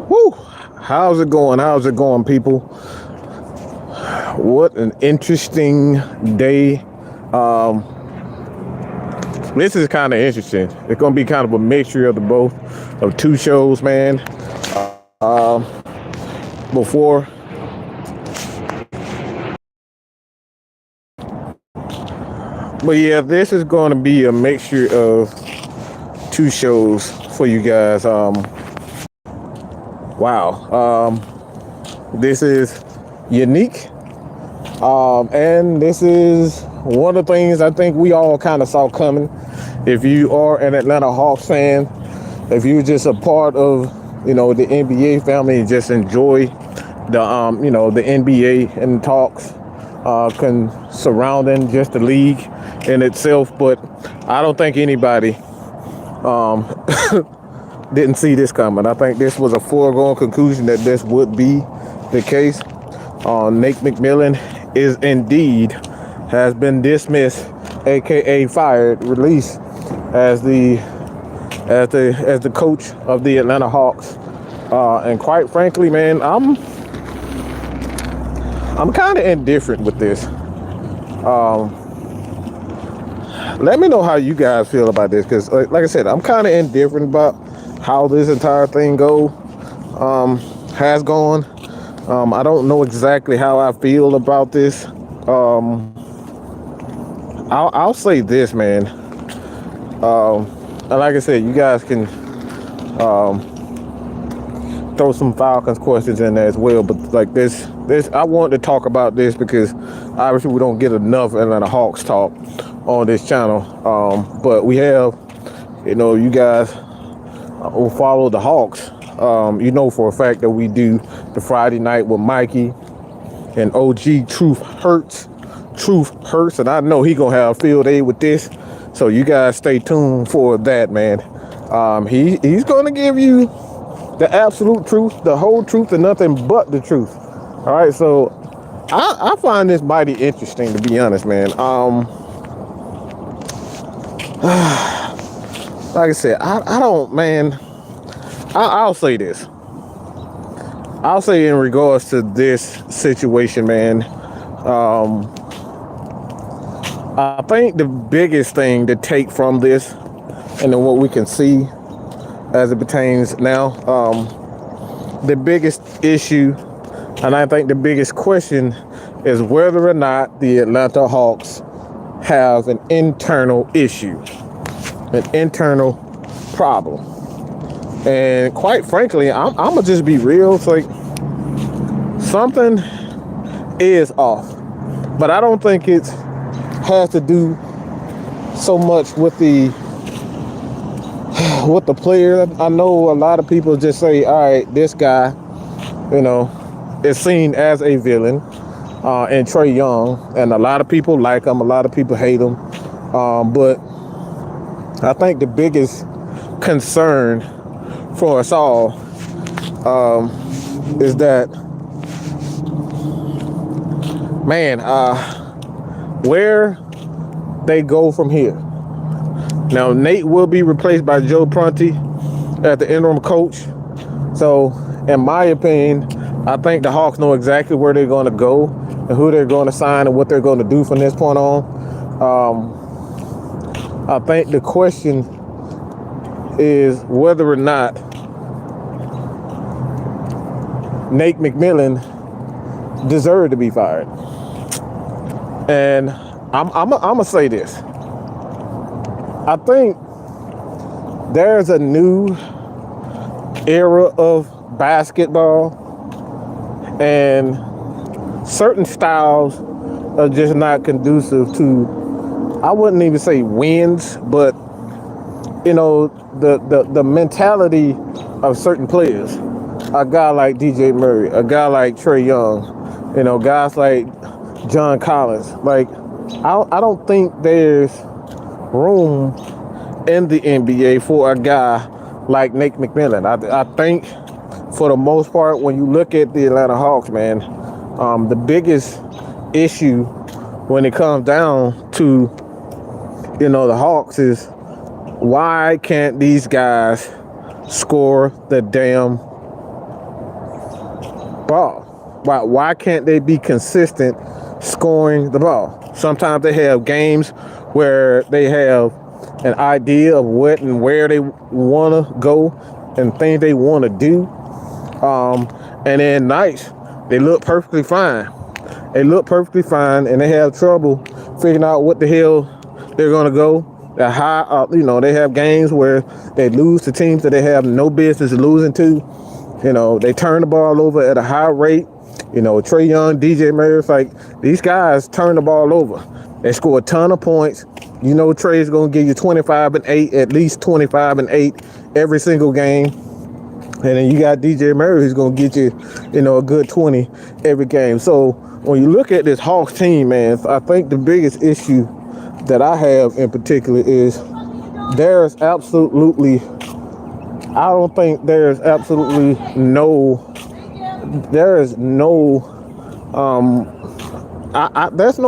Woo! How's it going? How's it going, people? What an interesting day. This is kind of interesting. It's gonna be kind of a mixture of the both of two shows, man. Before But yeah, this is going to be a mixture of two shows for you guys. Wow. This is unique. And this is one of the things I think we all kind of saw coming. If you are an Atlanta Hawks fan, if you're just a part of, the NBA family and just enjoy the NBA and talks surrounding just the league in itself. But I don't think anybody didn't see this coming. I think this was a foregone conclusion that this would be the case. Nate McMillan has been dismissed, aka fired, released as the coach of the Atlanta Hawks. And quite frankly, man, I'm kind of indifferent with this. Let me know how you guys feel about this, because like I said, I'm kind of indifferent about how this entire thing has gone. I don't know exactly how I feel about this. I'll say this, man. And like I said, you guys can throw some Falcons questions in there as well. But like this, I want to talk about this because obviously we don't get enough Atlanta Hawks talk on this channel. But we have, you guys who follow the Hawks. For a fact that we do the Friday night with Mikey and OG Truth Hurts, and I know he gonna have a field day with this. So you guys stay tuned for that, man. He's gonna give you the absolute truth, the whole truth, and nothing but the truth. All right, so I find this mighty interesting, to be honest, man. Like I said, I don't, man. I'll say this. I'll say in regards to this situation, man. I think the biggest thing to take from this, and then what we can see as it pertains now, the biggest issue, and I think the biggest question, is whether or not the Atlanta Hawks have an internal issue, an internal problem. And quite frankly, I'm gonna just be real. It's like something is off, but I don't think it has to do so much with the player. I know a lot of people just say, all right, this guy, is seen as a villain, and Trae Young, and a lot of people like him, a lot of people hate him. But I think the biggest concern for us all is that, man, where they go from here. Now, Nate will be replaced by Joe Prunty as the interim coach. So, in my opinion, I think the Hawks know exactly where they're going to go and who they're going to sign and what they're going to do from this point on. I think the question is whether or not Nate McMillan deserved to be fired. And I'm gonna say this. I think there's a new era of basketball, and certain styles are just not conducive to, I wouldn't even say wins, but the mentality of certain players. A guy like DJ Murray, a guy like Trae Young, guys like John Collins. Like, I don't think there's room in the NBA for a guy like Nate McMillan. I think for the most part, when you look at the Atlanta Hawks, man, the biggest issue when it comes down to, the Hawks is, why can't these guys score the damn ball? Why can't they be consistent scoring the ball? Sometimes they have games where they have an idea of what and where they want to go and things they want to do. And then nights, they look perfectly fine. They look perfectly fine, and they have trouble figuring out what the hell they're going to go. They're high, they have games where they lose to teams that they have no business losing to. They turn the ball over at a high rate. Trae Young, DJ Murray, it's like these guys turn the ball over. They score a ton of points. Trae's going to give you 25 and 8, at least 25 and 8 every single game. And then you got DJ Murray who's going to get you, a good 20 every game. So when you look at this Hawks team, man, I think the biggest issue that I have in particular is there's absolutely no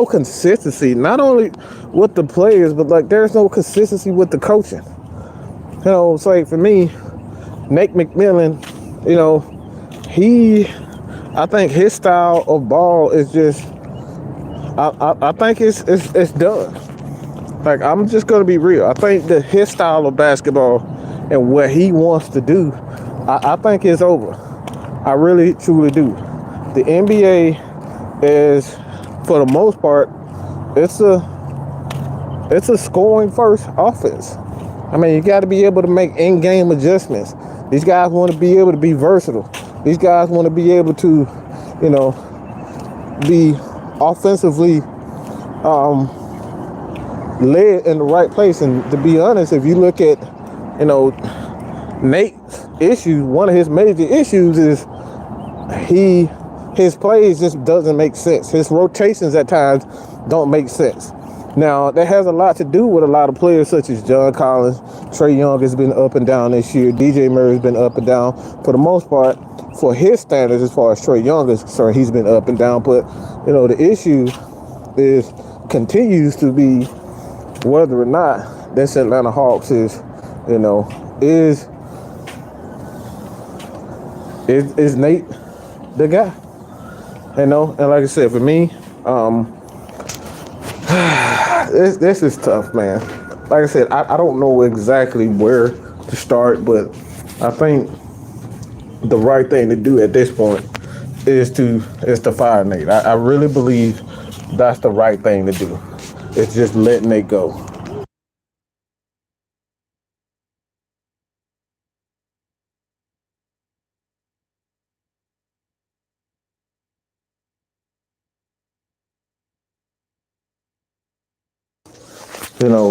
consistency, not only with the players, but like there's no consistency with the coaching. It's like for me, Nate McMillan, I think his style of ball is just, I think it's done. Like, I'm just gonna be real. I think that his style of basketball and what he wants to do, I think it's over. I really, truly do. The NBA is, for the most part, it's a scoring first offense. I mean, you got to be able to make in-game adjustments. These guys want to be able to be versatile. These guys want to be able to, be offensively led in the right place. And to be honest, if you look at, Nate's issues, one of his major issues is his plays just doesn't make sense. His rotations at times don't make sense. Now, that has a lot to do with a lot of players such as John Collins. Trae Young has been up and down this year. DJ Murray's been up and down. For the most part, for his standards, as far as Trae Young is concerned, he's been up and down. But, the issue continues to be whether or not this Atlanta Hawks is Nate the guy? And like I said, for me, this is tough, man. Like I said, I don't know exactly where to start, but I think the right thing to do at this point is to fire Nate. I really believe that's the right thing to do. It's just let Nate go.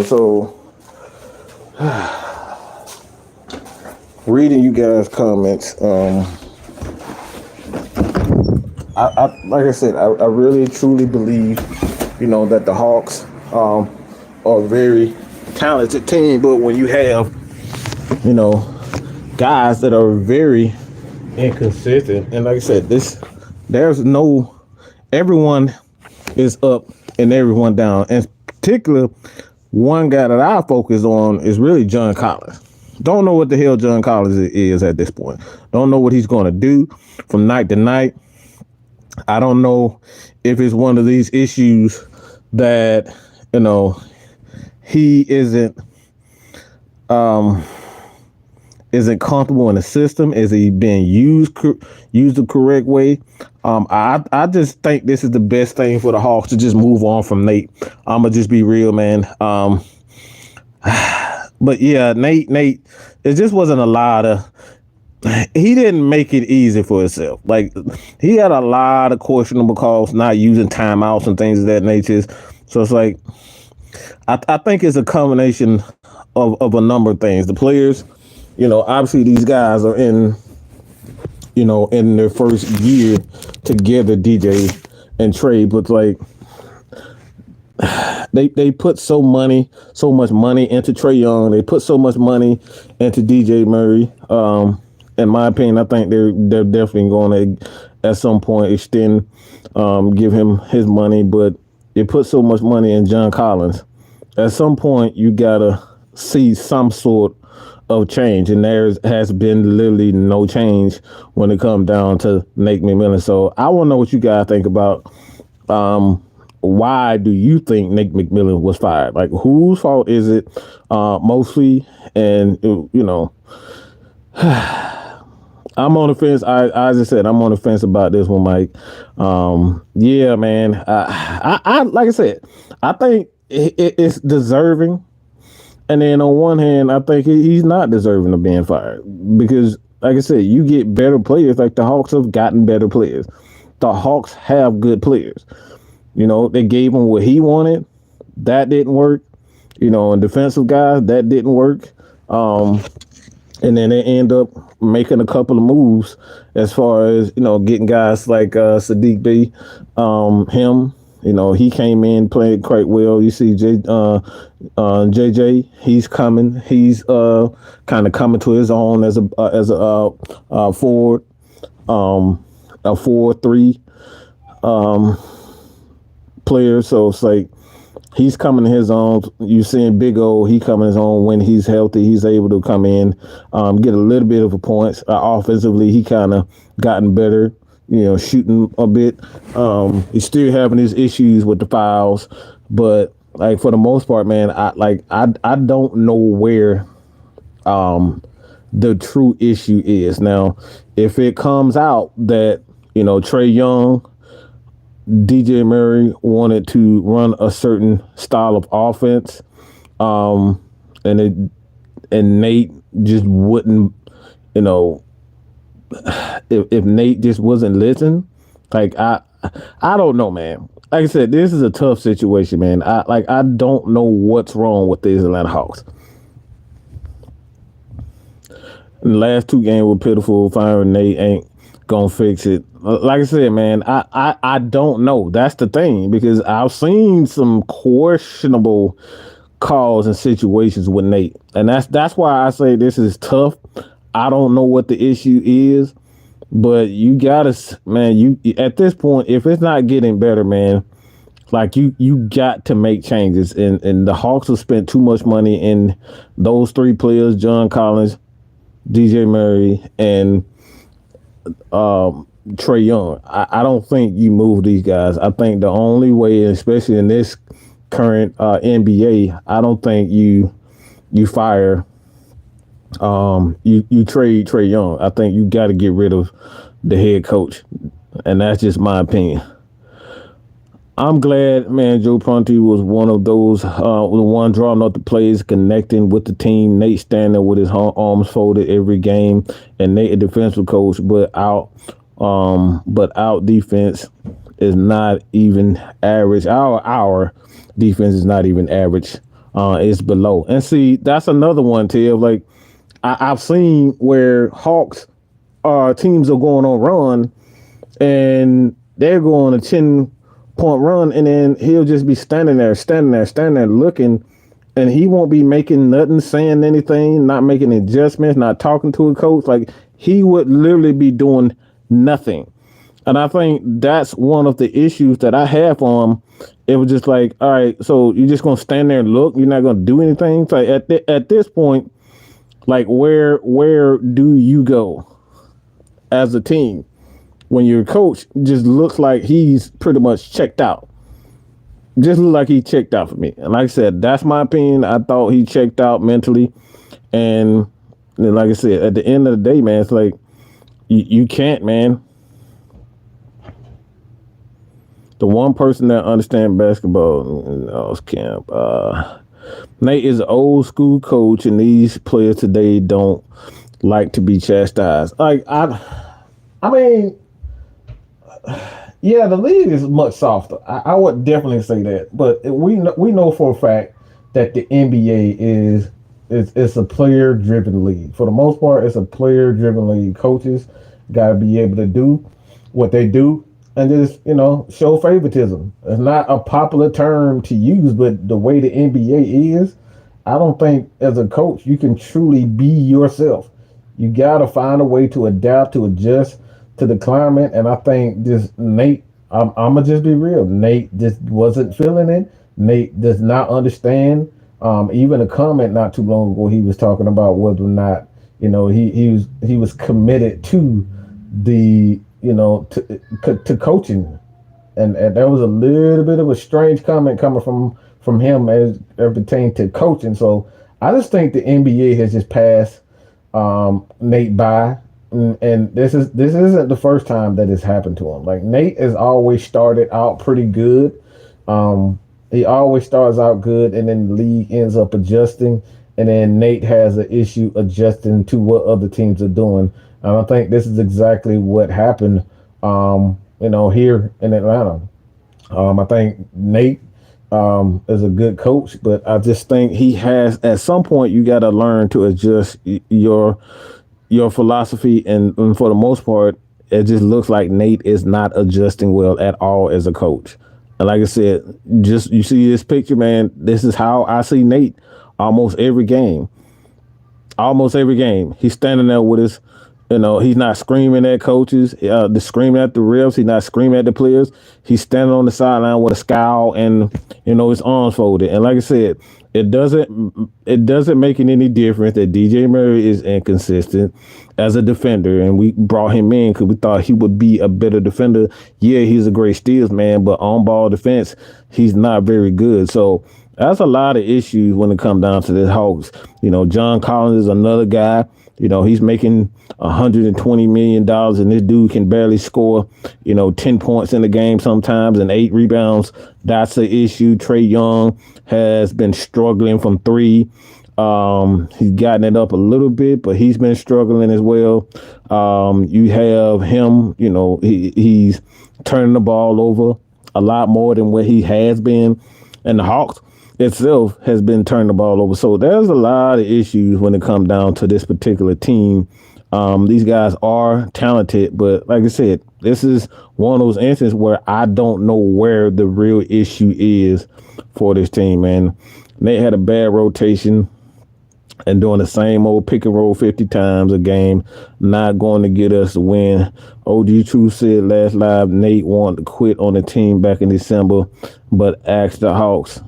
So reading you guys' comments, I like I said, I really truly believe, that the Hawks are a very talented team, but when you have, guys that are very inconsistent, and like I said, everyone is up and everyone down, and particular one guy that I focus on is really John Collins. Don't know what the hell John Collins is at this point. Don't know what he's going to do from night to night. I don't know if it's one of these issues that, he isn't comfortable in the system. Is he being used the correct way? I just think this is the best thing for the Hawks to just move on from Nate. I'm gonna just be real, man. But yeah, Nate, it just wasn't a lot of. He didn't make it easy for himself. Like, he had a lot of questionable calls, not using timeouts and things of that nature. So it's like, I think it's a combination of a number of things. The players, obviously these guys are in their first year together, DJ and Trae, but like they put so much money into Trae Young. They put so much money into DJ Murray. In my opinion, I think they're definitely going to at some point extend, give him his money, but they put so much money in John Collins. At some point, you gotta see some sort of change, and there has been literally no change when it comes down to Nate McMillan. So I want to know what you guys think about. Why do you think Nate McMillan was fired? Like, whose fault is it? Mostly, and I'm on the fence. I just said I'm on the fence about this one, Mike. Yeah, man. I like I said, I think it's deserving. And then on one hand, I think he's not deserving of being fired because, like I said, you get better players. Like the Hawks have gotten better players. The Hawks have good players. They gave him what he wanted. That didn't work. And defensive guys, that didn't work. And then they end up making a couple of moves as far as, getting guys like Sadiq B, him. He came in playing quite well. You see JJ, he's coming. He's kind of coming to his own as a forward, a 4-3 player. So it's like he's coming to his own. You seeing Big O, he coming his own when he's healthy. He's able to come in, get a little bit of a points. Offensively, he kind of gotten better. Shooting a bit. He's still having his issues with the fouls, but like for the most part, man, I don't know where the true issue is. Now, if it comes out that Trae Young, DJ Murray wanted to run a certain style of offense, and Nate just wouldn't, if Nate just wasn't listening, like I don't know, man. Like I said, this is a tough situation, man. I don't know what's wrong with these Atlanta Hawks. And the last two games were pitiful. Firing Nate ain't gonna fix it. Like I said, man, I don't know. That's the thing, because I've seen some questionable calls and situations with Nate, and that's why I say this is tough. I don't know what the issue is, but you gotta, man, you at this point, if it's not getting better, man, like you got to make changes. And the Hawks have spent too much money in those three players, John Collins, DJ Murray, and Trae Young. I don't think you move these guys. I think the only way, especially in this current NBA, I don't think you fire you trade Trae Young. I think you got to get rid of the head coach, and that's just my opinion. I'm glad, man, Joe Prunty was one of those, the one drawing up the plays, connecting with the team. Nate standing with his arms folded every game, and Nate a defensive coach, but out defense is not even average. Our defense is not even average. It's below. And see, that's another one, Tiv. Like I've seen where Hawks teams are going on run, and they're going a 10-point run, and then he'll just be standing there looking, and he won't be making nothing, saying anything, not making adjustments, not talking to a coach. Like he would literally be doing nothing. And I think that's one of the issues that I have for him. It was just like, all right, so you're just gonna stand there and look, you're not gonna do anything. So at this point, like where do you go as a team when your coach just looks like he's pretty much checked out? Just look like he checked out for me. And like I said, that's my opinion. I thought he checked out mentally. And like I said, at the end of the day, man, it's like you can't, man. The one person that understands basketball is Camp. Nate is an old school coach, and these players today don't like to be chastised. Like I mean, yeah, the league is much softer. I would definitely say that, but we know for a fact that the NBA is a player driven league. For the most part, it's a player driven league. Coaches got to be able to do what they do and just show favoritism. It's not a popular term to use, but the way the NBA is, I don't think as a coach you can truly be yourself. You got to find a way to adapt, to adjust to the climate. And I think this Nate, I'm gonna just be real. Nate just wasn't feeling it. Nate does not understand Even a comment not too long ago, he was talking about whether or not he was committed to the to coaching, and that was a little bit of a strange comment coming from him as it pertained to coaching. So I just think the NBA has just passed Nate by, and this isn't the first time that it's happened to him. Like Nate has always started out pretty good. He always starts out good, and then the league ends up adjusting, and then Nate has an issue adjusting to what other teams are doing. And I think this is exactly what happened, here in Atlanta. I think Nate is a good coach, but I just think he has at some point you got to learn to adjust your philosophy, and for the most part, it just looks like Nate is not adjusting well at all as a coach. And like I said, just you see this picture, man. This is how I see Nate almost every game. Almost every game, he's standing there with his, he's not screaming at coaches, screaming at the refs. He's not screaming at the players. He's standing on the sideline with a scowl and his arms folded. And like I said, it doesn't make it any difference that DJ Murray is inconsistent as a defender, and we brought him in because we thought he would be a better defender. Yeah, he's a great steals man, but on ball defense, he's not very good. So that's a lot of issues when it comes down to the Hawks. John Collins is another guy. He's making $120 million, and this dude can barely score, 10 points in the game sometimes and 8 rebounds. That's the issue. Trae Young has been struggling from 3. He's gotten it up a little bit, but he's been struggling as well. You have him, he's turning the ball over a lot more than what he has been. And the Hawks itself has been turning the ball over. So there's a lot of issues when it comes down to this particular team. These guys are talented, but like I said, this is one of those instances where I don't know where the real issue is for this team, man. They had a bad rotation and doing the same old pick and roll 50 times a game, not going to get us a win. OG True said last live Nate wanted to quit on the team back in December, but asked the Hawks.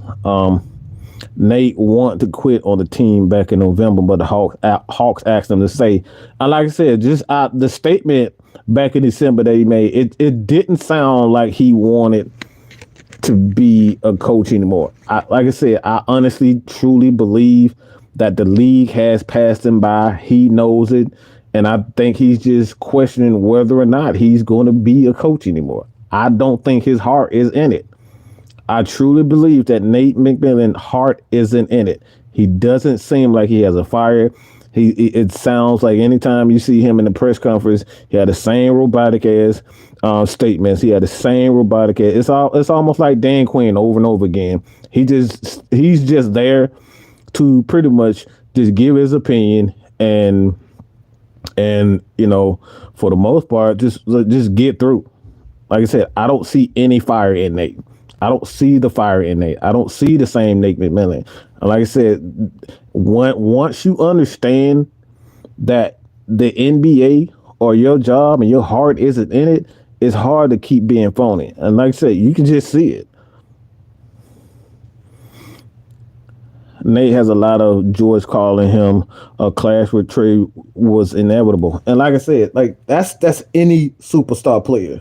Nate wanted to quit on the team back in November, but the Hawks asked him to say. And like I said, just the statement back in December that he made, it didn't sound like he wanted to be a coach anymore. Like I said, I honestly, truly believe that the league has passed him by. He knows it. And I think he's just questioning whether or not he's going to be a coach anymore. I don't think his heart is in it. I truly believe that Nate McMillan's heart isn't in it. He doesn't seem like he has a fire. It sounds like anytime you see him in the press conference, he had the same robotic ass statements. He had the same robotic ass. It's almost like Dan Quinn over and over again. He's just there to pretty much just give his opinion and for the most part just get through. Like I said, I don't see any fire in Nate. I don't see the fire in Nate. I don't see the same Nate McMillan. And like I said, once you understand that the NBA or your job and your heart isn't in it, it's hard to keep being phony. And like I said, you can just see it. Nate has a lot of George calling him a clash with Trae was inevitable. And like I said, like that's any superstar player.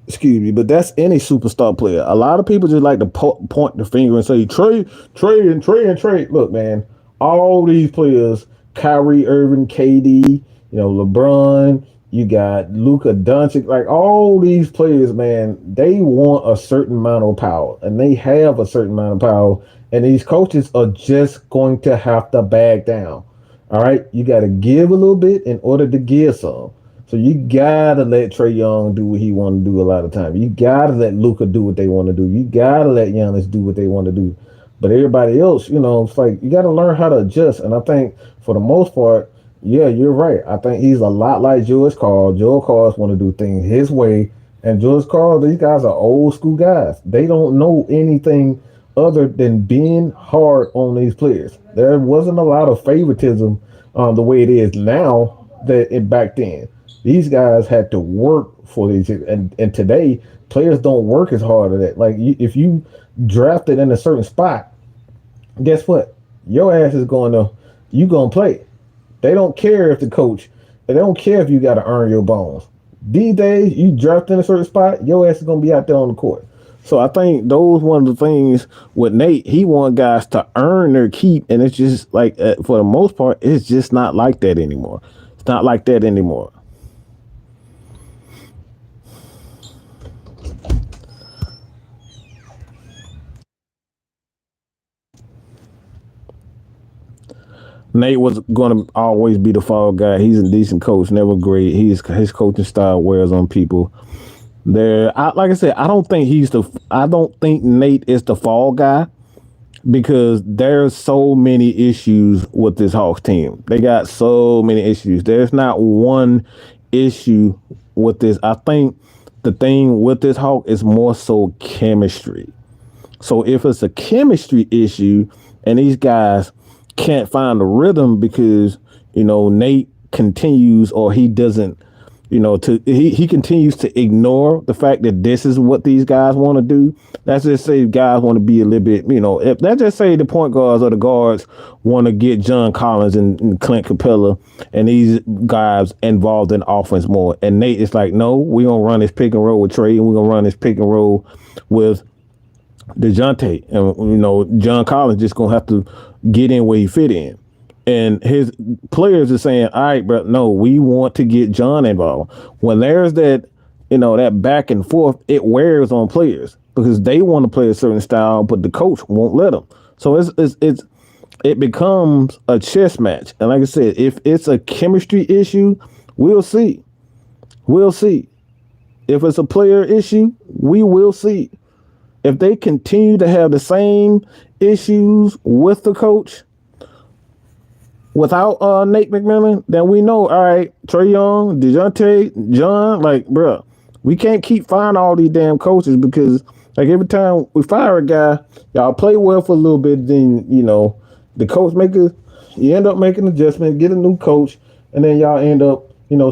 Excuse me, but that's any superstar player. A lot of people just like to point the finger and say Trae. Look, man, all these players, Kyrie Irving, KD, LeBron, you got Luka Doncic, like all these players, man, they want a certain amount of power, and they have a certain amount of power, and these coaches are just going to have to back down. All right, you got to give a little bit in order to give some. So you gotta let Trae Young do what he want to do a lot of time. You gotta let Luka do what they want to do. You gotta let Giannis do what they want to do. But everybody else, it's like you gotta learn how to adjust. And I think for the most part, yeah, you're right. I think he's a lot like George Karl. George Karl want to do things his way, and George Karl, these guys are old school guys. They don't know anything other than being hard on these players. There wasn't a lot of favoritism the way it is now back then. These guys had to work for these, and today players don't work as hard at it. Like if you drafted in a certain spot, guess what? Your ass is you gonna play. They don't care if the coach, they don't care if you got to earn your bones. These days, you draft in a certain spot, your ass is gonna be out there on the court. So I think those one of the things with Nate, he want guys to earn their keep, and it's just like for the most part, it's just not like that anymore. It's not like that anymore. Nate was going to always be the fall guy. He's a decent coach, never great. His coaching style wears on people. Like I said, I don't think Nate is the fall guy because there's so many issues with this Hawks team. They got so many issues. There's not one issue with this. I think the thing with this Hawk is more so chemistry. So if it's a chemistry issue and these guys can't find the rhythm because Nate continues or he doesn't he continues to ignore the fact that this is what these guys want to do. Let's just say guys want to be a little bit, if let's just say the point guards or the guards want to get John Collins and Clint Capella and these guys involved in offense more. And Nate is like, no, we're gonna run this pick and roll with Trey and we're gonna run this pick and roll with DeJounte. And John Collins just gonna have to get in where he fit in. And his players are saying, all right, bro, no, we want to get John involved. When there's that back and forth, it wears on players because they want to play a certain style, but the coach won't let them. So it becomes a chess match. And like I said, if it's a chemistry issue, we'll see. We'll see. If it's a player issue, we will see. If they continue to have the same issues with the coach, without Nate McMillan, then we know, all right, Trae Young, DeJounte, John, like, bruh, we can't keep firing all these damn coaches because, like, every time we fire a guy, y'all play well for a little bit, then, the coach you end up making adjustments, get a new coach, and then y'all end up,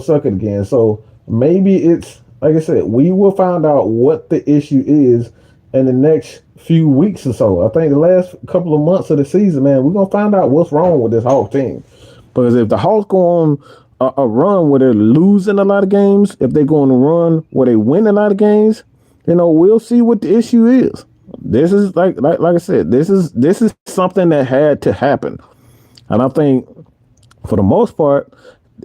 sucking again. So maybe it's, like I said, we will find out what the issue is in the next few weeks or so. I think the last couple of months of the season, man, we're gonna find out what's wrong with this Hawks team. Because if the Hawks go on a run where they're losing a lot of games, if they go on a run where they win a lot of games, we'll see what the issue is. This is like I said, this is something that had to happen, and I think for the most part,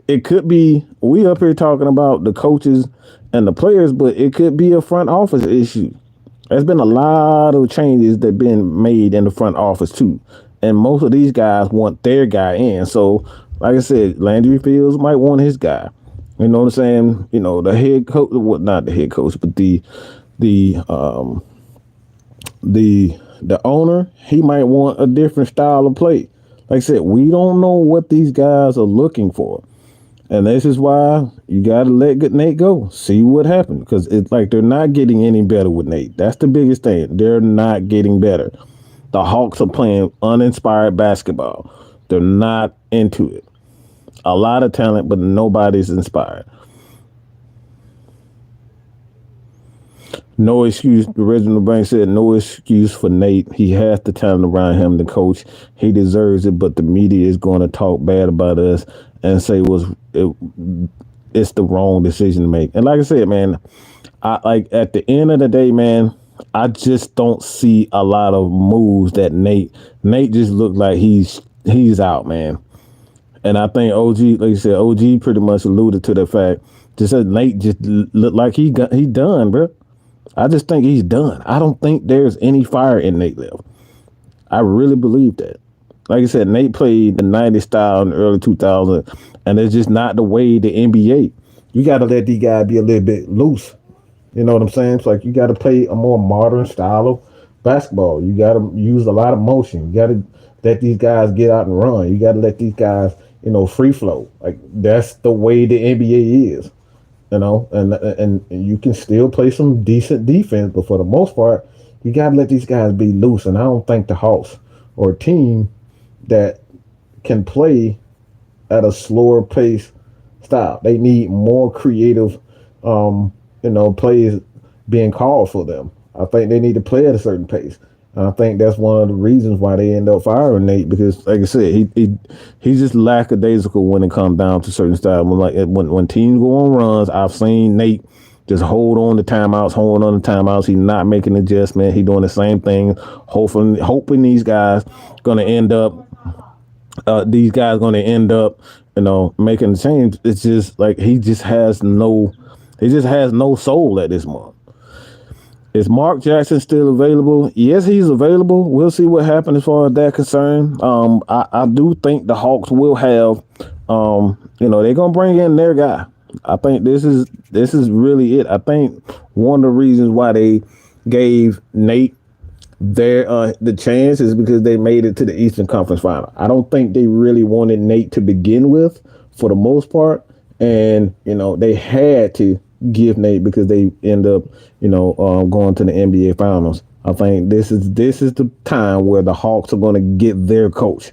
it could be we up here talking about the coaches and the players, but it could be a front office issue. There's been a lot of changes that been made in the front office too, and most of these guys want their guy in. So, like I said, Landry Fields might want his guy. You know what I'm saying? The head coach, well, not the head coach, but the owner, he might want a different style of play. Like I said, we don't know what these guys are looking for. And this is why you got to let Nate go. See what happens. Because it's like they're not getting any better with Nate. That's the biggest thing. They're not getting better. The Hawks are playing uninspired basketball. They're not into it. A lot of talent, but nobody's inspired. No excuse. The original Bank said no excuse for Nate. He has the talent around him, the coach. He deserves it, but the media is going to talk bad about us and say it's the wrong decision to make. And like I said, man, at the end of the day, man, I just don't see a lot of moves that Nate just looked like he's out, man. And I think OG, like you said, OG pretty much alluded to the fact just that Nate just looked like he done, bro. I just think he's done. I don't think there's any fire in Nate left. I really believe that. Like I said, Nate played the 90s style in the early 2000s, and it's just not the way the NBA. You got to let these guys be a little bit loose. You know what I'm saying? It's like you got to play a more modern style of basketball. You got to use a lot of motion. You got to let these guys get out and run. You got to let these guys, free flow. Like that's the way the NBA is. And you can still play some decent defense, but for the most part, you got to let these guys be loose. And I don't think the Hawks or a team that can play at a slower pace style. They need more creative, plays being called for them. I think they need to play at a certain pace. I think that's one of the reasons why they end up firing Nate because, like I said, he's just lackadaisical when it comes down to certain styles. When teams go on runs, I've seen Nate just hold on to timeouts. He's not making adjustment. He's doing the same thing, hoping these guys gonna end up. Making the change. It's just like he just has no soul at this moment. Is Mark Jackson still available? Yes, he's available. We'll see what happens as far as that concern. I do think the Hawks will have, they're gonna bring in their guy. I think this is really it. I think one of the reasons why they gave Nate the chance is because they made it to the Eastern Conference Final. I don't think they really wanted Nate to begin with, for the most part, and they had to give Nate because they end up, going to the NBA Finals. I think this is the time where the Hawks are going to get their coach.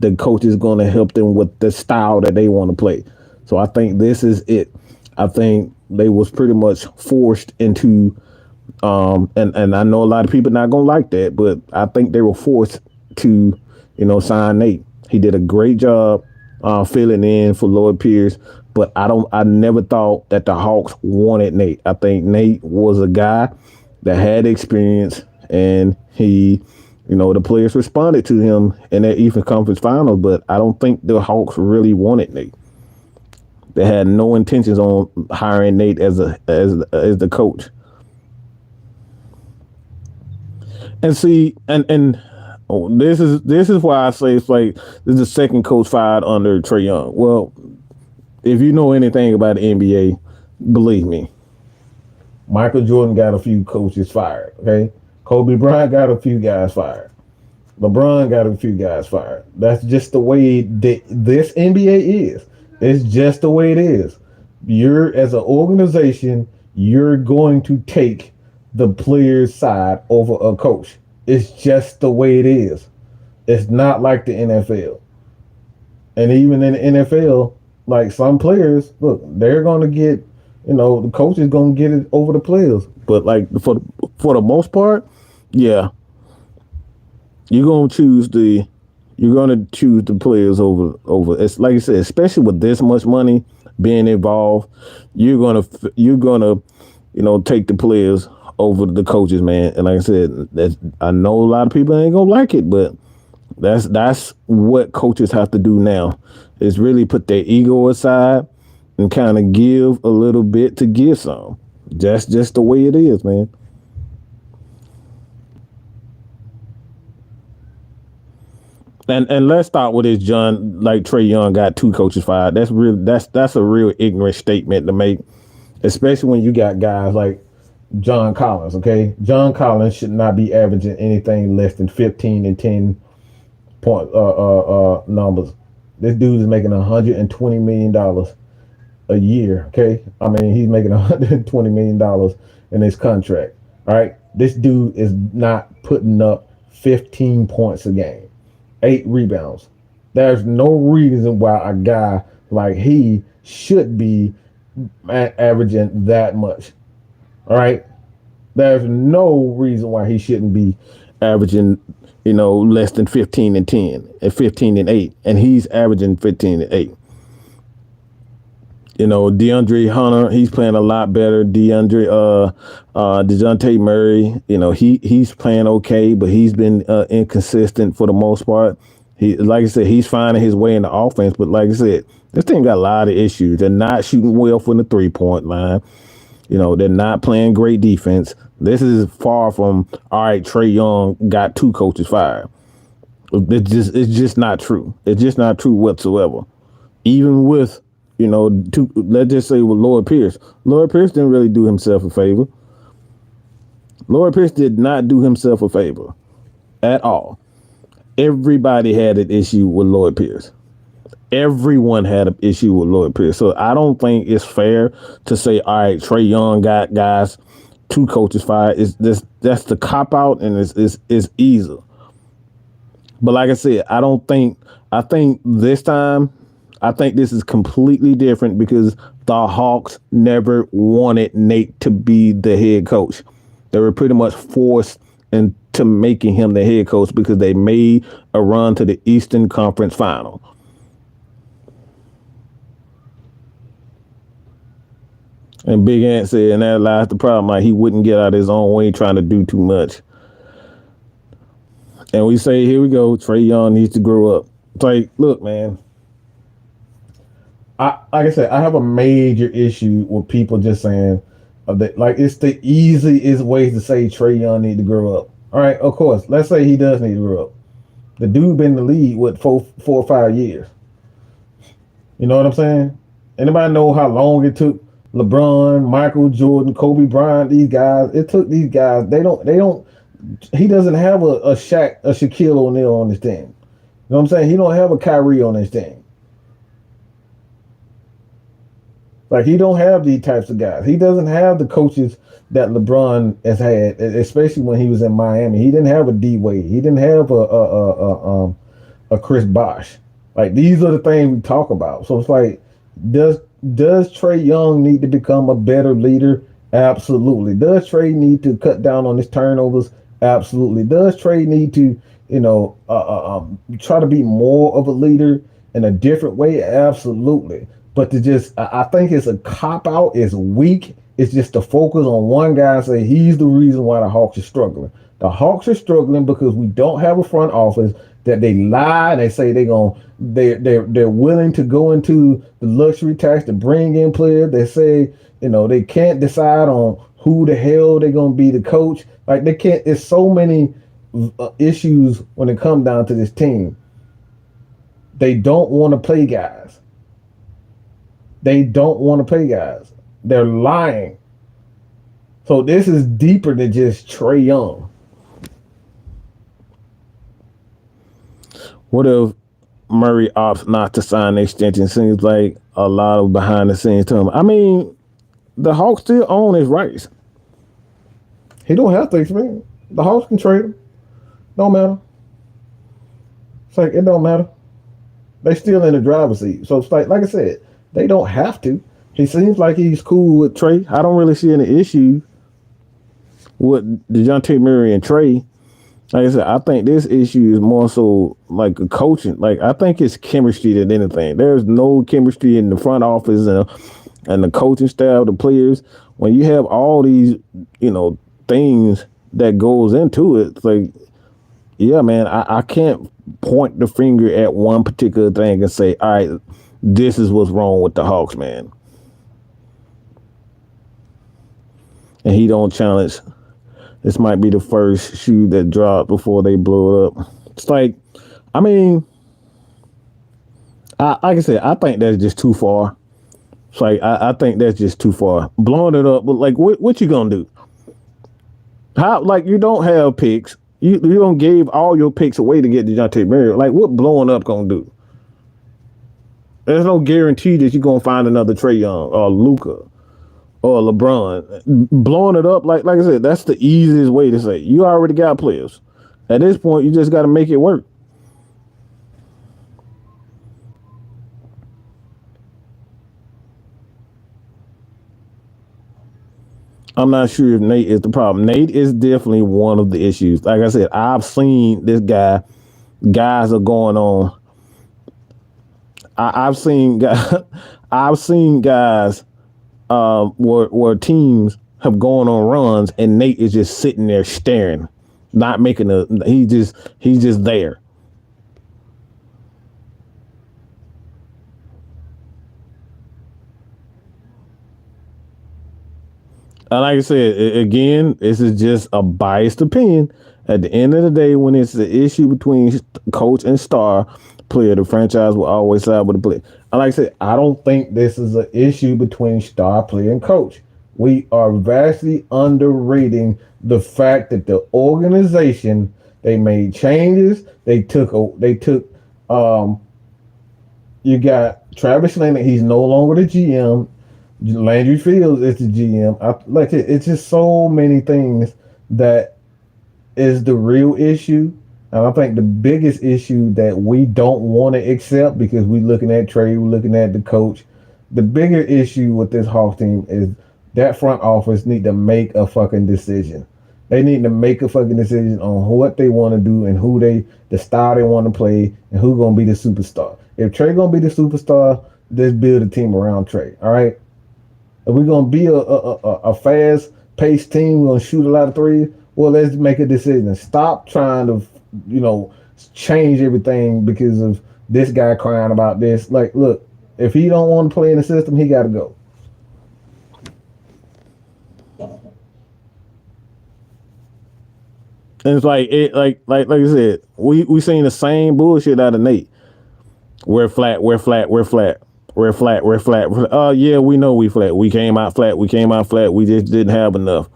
The coach is going to help them with the style that they want to play. So I think this is it. I think they was pretty much forced into, and I know a lot of people not gonna like that, but I think they were forced to, sign Nate. He did a great job filling in for Lloyd Pierce. But I never thought that the Hawks wanted Nate. I think Nate was a guy that had experience, and he, the players responded to him in that Eastern Conference Finals. But I don't think the Hawks really wanted Nate. They had no intentions on hiring Nate as the coach. And see, this is why I say it's like this is the second coach fired under Trae Young. Well, if you know anything about the NBA, believe me, Michael Jordan got a few coaches fired, okay? Kobe Bryant got a few guys fired. LeBron got a few guys fired. That's just the way this NBA is. It's just the way it is. As an organization, you're going to take the player's side over a coach. It's just the way it is. It's not like the NFL. And even in the NFL, like some players, look, they're going to get, the coach is going to get it over the players. But like for the most part, yeah, you're going to choose the players over. It's like I said, especially with this much money being involved, you're gonna take the players over the coaches, man. And like I said, I know a lot of people ain't gonna like it, but that's what coaches have to do now. Is really put their ego aside and kind of give a little bit to give some. That's just the way it is, man. And let's start with this, John. Like Trae Young got 2 coaches fired. That's a real ignorant statement to make, especially when you got guys like John Collins. Okay, John Collins should not be averaging anything less than 15 and 10 point numbers. This dude is making $120 million a year. Okay, I mean he's making $120 million in his contract. All right, this dude is not putting up 15 points a game, 8 rebounds. There's no reason why a guy like he should be averaging that much. All right, there's no reason why he shouldn't be averaging, less than 15 and 10 and 15 and 8, and he's averaging 15 and 8. DeAndre Hunter, he's playing a lot better. DeJounte Murray, he's playing okay, but he's been inconsistent for the most part. He, like I said, he's finding his way in the offense, but like I said, this team got a lot of issues. They're not shooting well from the 3-point line. They're not playing great defense. This is far from, all right, Trae Young got 2 coaches fired. It's just not true. It's just not true whatsoever. Even with, let's just say with Lloyd Pierce. Lloyd Pierce didn't really do himself a favor. Lloyd Pierce did not do himself a favor at all. Everybody had an issue with Lloyd Pierce. Everyone had an issue with Lloyd Pierce. So I don't think it's fair to say, all right, Trae Young got guys, 2 coaches fired. That's the cop out, and it's easy. But like I said, I think this time, I think this is completely different because the Hawks never wanted Nate to be the head coach. They were pretty much forced into to making him the head coach because they made a run to the Eastern Conference Final. And Big Ant said, and that lies the problem. Like, he wouldn't get out of his own way trying to do too much. And we say, here we go, Trae Young needs to grow up. It's like, look, man. Like I said, I have a major issue with people just saying that, like, it's the easiest way to say Trae Young need to grow up. All right, of course, let's say he does need to grow up. The dude been in the league with 4 or 5 years. You know what I'm saying? Anybody know how long it took LeBron, Michael Jordan, Kobe Bryant, these guys? It took these guys. They don't. He doesn't have a Shaquille O'Neal on his team. You know what I'm saying? He don't have a Kyrie on his team. Like, he don't have these types of guys. He doesn't have the coaches that LeBron has had, especially when he was in Miami. He didn't have a D Wade. He didn't have a Chris Bosh. Like, these are the things we talk about. So it's like, does Trae Young need to become a better leader? Absolutely. Does Trae need to cut down on his turnovers? Absolutely. Does Trae need to, try to be more of a leader in a different way? Absolutely. But I think it's a cop-out. It's weak. It's just to focus on one guy and say he's the reason why the Hawks are struggling. The Hawks are struggling because we don't have a front office that they lie and they say they're willing to go into the luxury tax to bring in players. They say, they can't decide on who the hell they're going to be the coach. Like, they can't. There's so many issues when it comes down to this team. They don't want to play guys. They don't want to play guys. They're lying. So this is deeper than just Trae Young. What if Murray opts not to sign the extension? Seems like a lot of behind the scenes to him. I mean, the Hawks still own his rights. He don't have to expand. The Hawks can trade him. Don't matter. It's like, it don't matter. They still in the driver's seat. So it's like I said, they don't have to. He seems like he's cool with Trae. I don't really see any issue with DeJounte Murray and Trae. Like I said, I think this issue is more so like a coaching. Like, I think it's chemistry than anything. There's no chemistry in the front office and the coaching staff, the players. When you have all these, things that goes into it, it's like, yeah, man, I can't point the finger at one particular thing and say, all right, this is what's wrong with the Hawks, man. And he don't challenge. This might be the first shoe that dropped before they blow it up. It's like, I mean, like I said, I think that's just too far. It's like, I think that's just too far. Blowing it up, but like, what you gonna do? How, like, you don't have picks. You don't gave all your picks away to get DeJounte Murray. Like, what blowing up gonna do? There's no guarantee that you're gonna find another Trae Young or Luka or LeBron. Blowing it up, like I said, that's the easiest way to say you already got players. At this point, you just got to make it work. I'm not sure if Nate is the problem. Nate is definitely one of the issues. Like I said, I've seen this guy. Guys are going on. I've seen guys. I've seen guys where teams have gone on runs and Nate is just sitting there staring, not making he's just there. And like I said, again, this is just a biased opinion. At the end of the day, when it's the issue between coach and star player, the franchise will always side with the player. And like I said, I don't think this is an issue between star player and coach. We are vastly underrating the fact that the organization, they made changes. You got Travis Leonard. He's no longer the GM. Landry Fields is the GM. It's just so many things that is the real issue. And I think the biggest issue that we don't want to accept, because we're looking at Trae, we're looking at the coach. The bigger issue with this Hawks team is that front office need to make a fucking decision. They need to make a fucking decision on what they want to do and the style they want to play, and who gonna be the superstar. If Trey gonna be the superstar, let's build a team around Trey. All right. If we're gonna be a fast paced team, we're gonna shoot a lot of threes. Well, let's make a decision. Stop trying to, you know, change everything because of this guy crying about this. Like, look, if he don't want to play in the system, he got to go. And it's like like I said, we seen the same bullshit out of Nate. We're flat. We're flat. We're flat. We're flat. We're flat. Oh yeah, we know we flat. We came out flat. We came out flat. We just didn't have enough.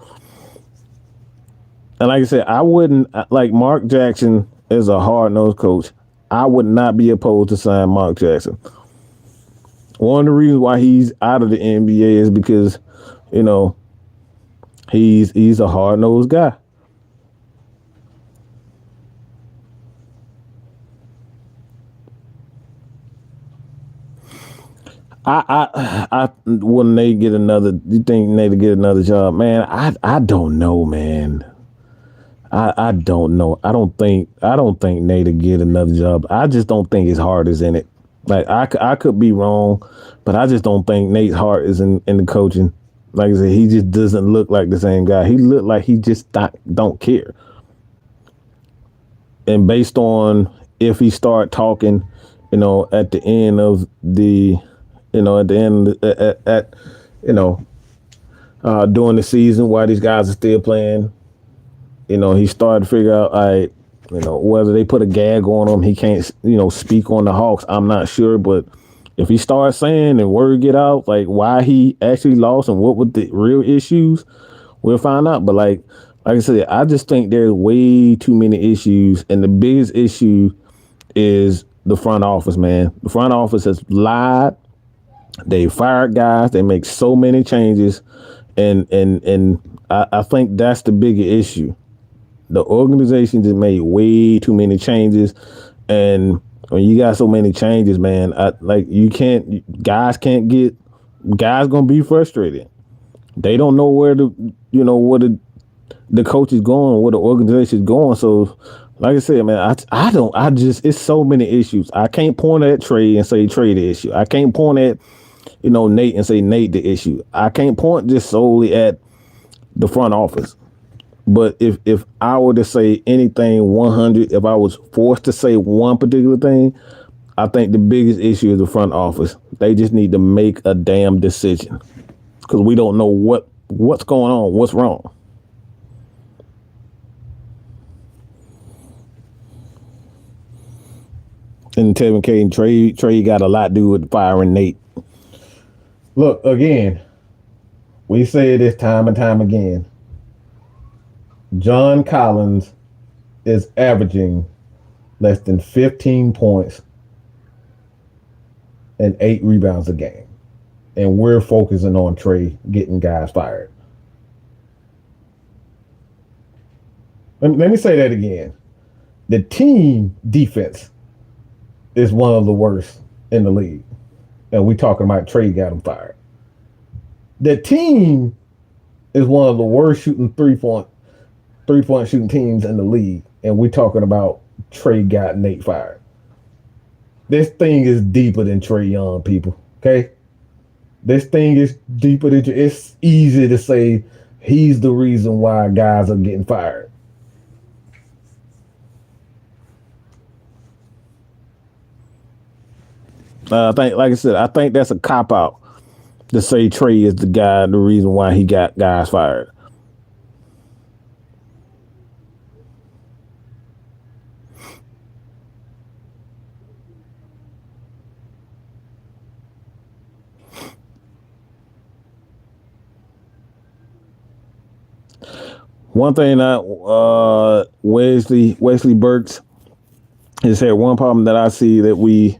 And like I said, I wouldn't like Mark Jackson is a hard-nosed coach. I would not be opposed to sign Mark Jackson. One of the reasons why he's out of the NBA is because, you know, he's a hard-nosed guy. I will Nate get another? You think Nate will get another job, man? I don't know, man. I don't know. I don't think Nate will get another job. I just don't think his heart is in it. Like I could be wrong, but I just don't think Nate's heart is in the coaching. Like I said, he just doesn't look like the same guy. He looked like he just don't care. And based on if he start talking, you know, at the end of the, you know, at the end at you know, during the season while these guys are still playing, you know, he started to figure out, you know, whether they put a gag on him, he can't, you know, speak on the Hawks. I'm not sure, but if he starts saying and word get out, like why he actually lost and what were the real issues, we'll find out. But like I said, I just think there's way too many issues, and the biggest issue is the front office, man. The front office has lied. They fired guys. They make so many changes, and I think that's the bigger issue. The organization just made way too many changes, and when you got so many changes, man, guys gonna be frustrated. They don't know where the coach is going, where the organization is going. So, like I said, man, it's so many issues. I can't point at Trey and say Trey the issue. I can't point at, you know, Nate and say Nate the issue. I can't point just solely at the front office. But if I were to say anything 100, if I was forced to say one particular thing, I think the biggest issue is the front office. They just need to make a damn decision, because we don't know what's going on, what's wrong. And Tevin K and Trey got a lot to do with firing Nate. Look, again, we say this time and time again. John Collins is averaging less than 15 points and 8 rebounds a game. And we're focusing on Trey getting guys fired. Let me say that again. The team defense is one of the worst in the league. And we talking about Trey got him fired. The team is one of the worst shooting three-point shooting teams in the league, and we're talking about Trey got Nate fired. This thing is deeper than Trey Young, people. Okay, this thing is deeper than. It's easy to say he's the reason why guys are getting fired. I think, like I said, I think that's a cop out to say Trey is the reason why he got guys fired. One thing that Wesley Burks has had one problem that I see that we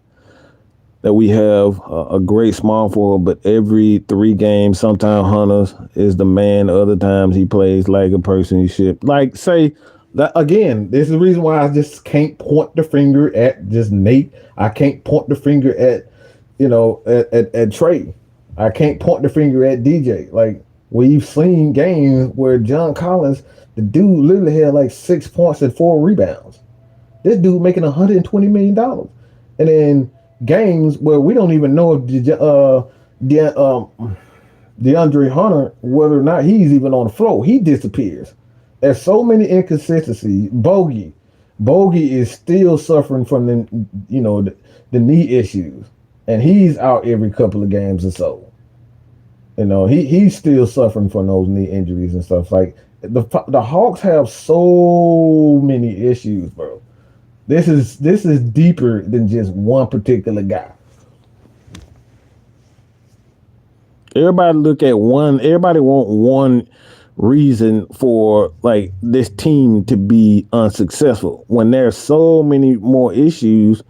have a great small forward, but every 3 games, sometimes Hunters is the man. Other times he plays like a person he should. Like, say that again. This is the reason why I just can't point the finger at just Nate. I can't point the finger at, you know, at Trey. I can't point the finger at DJ. Like, We've seen games where John Collins, the dude, literally had like 6 points and 4 rebounds. This dude making $120 million, and then games where we don't even know if DeAndre Hunter, whether or not he's even on the floor, he disappears. There's so many inconsistencies. Bogey is still suffering from the knee issues, and he's out every couple of games or so. He's still suffering from those knee injuries and stuff. Like the Hawks have so many issues, bro. This is deeper than just one particular guy. Everybody want one reason for like this team to be unsuccessful when there's so many more issues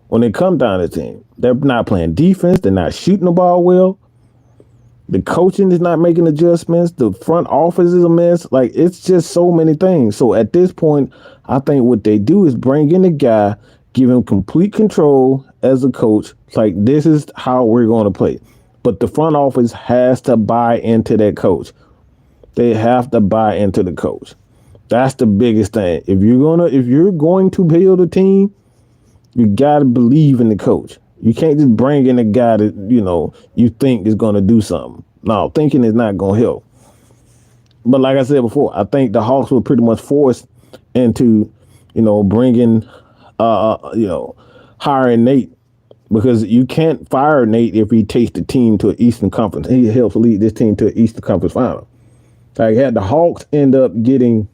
when it comes down to the team. They're not playing defense, they're not shooting the ball well. The coaching is not making adjustments. The front office is a mess. Like, it's just so many things. So at this point, I think what they do is bring in a guy, give him complete control as a coach. It's like, this is how we're going to play. But the front office has to buy into that coach. They have to buy into the coach. That's the biggest thing. If you're going to build a team, you got to believe in the coach. You can't just bring in a guy that, you think is going to do something. No, thinking is not going to help. But like I said before, I think the Hawks were pretty much forced into, bringing, hiring Nate, because you can't fire Nate if he takes the team to an Eastern Conference. He helps lead this team to an Eastern Conference final. Like, had the Hawks end up getting,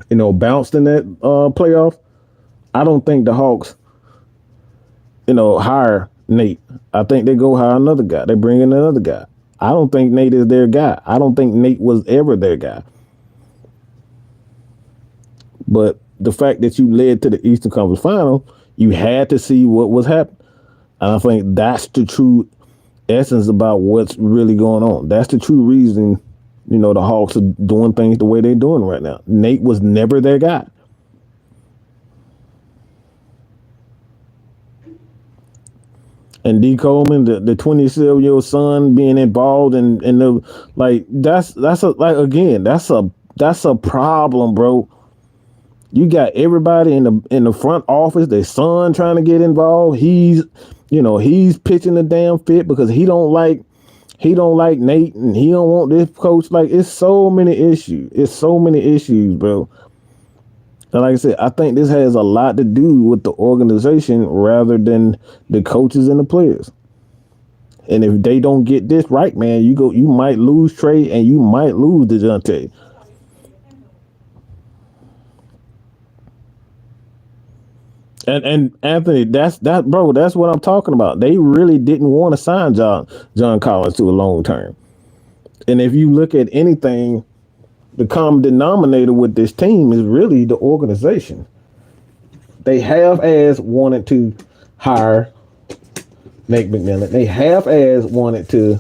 bounced in that playoff, I don't think the Hawks hire Nate. I think they go hire another guy. They bring in another guy. I don't think Nate is their guy. I don't think Nate was ever their guy. But the fact that you led to the Eastern Conference Final, you had to see what was happening. And I think that's the true essence about what's really going on. That's the true reason, the Hawks are doing things the way they're doing right now. Nate was never their guy. And D. Coleman, the 27-year-old son, being involved in the that's a problem, bro. You got everybody in the front office, their son trying to get involved. He's pitching the damn fit because he don't like Nate and he don't want this coach. Like, it's so many issues. It's so many issues, bro. And like I said, I think this has a lot to do with the organization rather than the coaches and the players. And if they don't get this right, man, you might lose Trey and you might lose DeJounte. And Anthony, that's what I'm talking about. They really didn't want to sign John Collins to a long term. And if you look at anything, the common denominator with this team is really the organization. They half-ass wanted to hire Nate McMillan. They half-ass wanted to,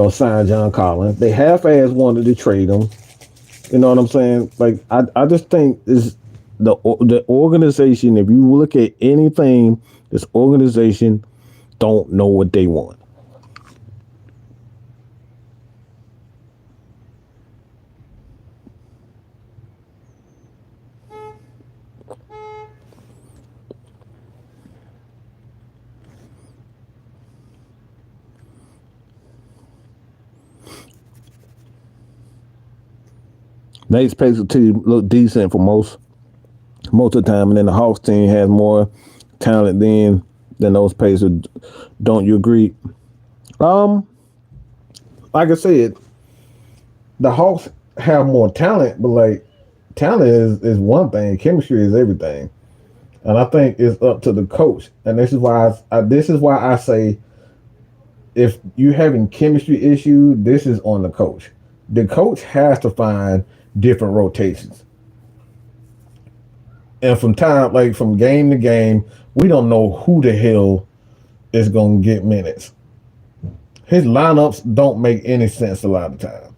sign John Collins. They half-ass wanted to trade him. You know what I'm saying? Like, I just think is the organization. If you look at anything, this organization don't know what they want. Nate's Pacers team look decent for most of the time, and then the Hawks team has more talent than those Pacers. Don't you agree? Like I said, the Hawks have more talent, but like, talent is one thing, chemistry is everything, and I think it's up to the coach. And this is why I say, if you're having chemistry issues, this is on the coach. The coach has to find different rotations. And from game to game, we don't know who the hell is going to get minutes. His lineups don't make any sense a lot of the time.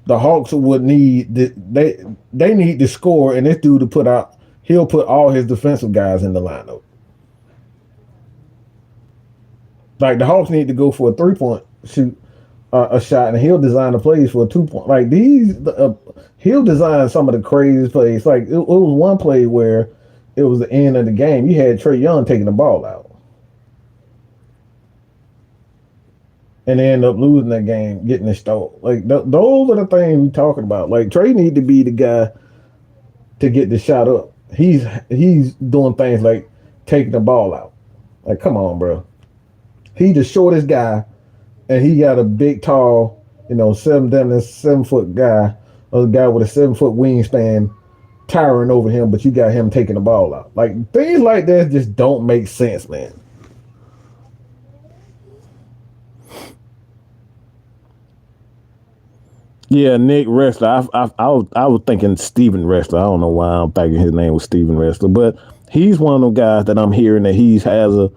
The Hawks would need they need to score, and this dude he'll put all his defensive guys in the lineup. Like, the Hawks need to go for a 3-point shoot a shot, and he'll design the plays for a 2 point. Like these, he'll design some of the craziest plays. Like it was one play where it was the end of the game. You had Trey Young taking the ball out, and they end up losing that game, getting it stole. Like those are the things we talking about. Like Trey need to be the guy to get the shot up. He's doing things like taking the ball out. Like, come on, bro. He the shortest guy, and he got a big, tall, 7'7" guy, or a guy with a 7 foot wingspan, towering over him. But you got him taking the ball out. Like things like that just don't make sense, man. Yeah, Nick Wrestler. I was thinking Steven Wrestler. I don't know why I'm thinking his name was Steven Wrestler, but he's one of those guys that I'm hearing that he's has a,